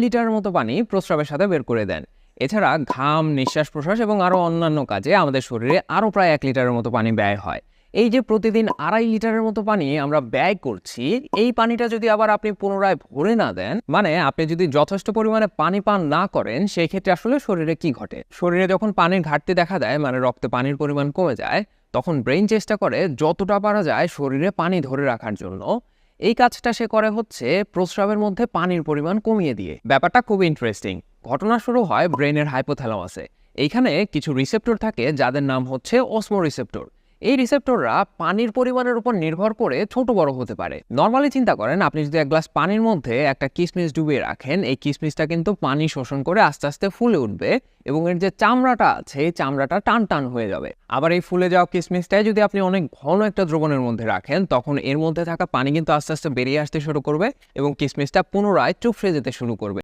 লিটারের মতো পানি প্রস্রাবের সাথে বের করে দেন। এছাড়া ঘাম, নিঃশ্বাস প্রশ্বাস এবং আরও অন্যান্য কাজে আমাদের শরীরে আরও প্রায় 1 লিটারের মতো পানি ব্যয় হয়। এই যে প্রতিদিন 2.5 লিটারের মতো পানি আমরা ব্যয় করছি, এই পানিটা যদি আবার আপনি পুনরায় ভরে না দেন, মানে আপনি যদি যথেষ্ট পরিমাণে পানি পান না করেন, সেই ক্ষেত্রে আসলে শরীরে কি ঘটে? শরীরে যখন পানির ঘাটতি দেখা দেয়, মানে রক্তে পানির পরিমাণ কমে যায়, তখন ব্রেইন চেষ্টা করে যতটা পারা যায় শরীরে পানি ধরে রাখার জন্য। এই কাজটা সে করে হচ্ছে প্রস্রাবের মধ্যে পানির পরিমাণ কমিয়ে দিয়ে। ব্যাপারটা খুব ইন্টারেস্টিং। ঘটনা শুরু হয় ব্রেইনের হাইপোথ্যালামাসে। এইখানে কিছু রিসেপ্টর থাকে যাদের নাম হচ্ছে অসমো রিসেপ্টর। এই রিসেপ্টররা পানির পরিমাণের উপর নির্ভর করে ছোট বড় হতে পারে। নর্মালি চিন্তা করেন, আপনি যদি এক গ্লাস পানির মধ্যে একটা কিশমিশ ডুবিয়ে রাখেন, এই কিশমিশটা কিন্তু পানি শোষণ করে আস্তে আস্তে ফুলে উঠবে এবং এর যে চামড়াটা আছে, এই চামড়াটা টান টান হয়ে যাবে। আবার এই ফুলে যাওয়া কিশমিশটাই যদি আপনি অনেক ঘন একটা দ্রবণের মধ্যে রাখেন, তখন এর মধ্যে থাকা পানি কিন্তু আস্তে আস্তে বেরিয়ে আসতে শুরু করবে এবং কিশমিশটা পুনরায় চুপসে যেতে শুরু করবে।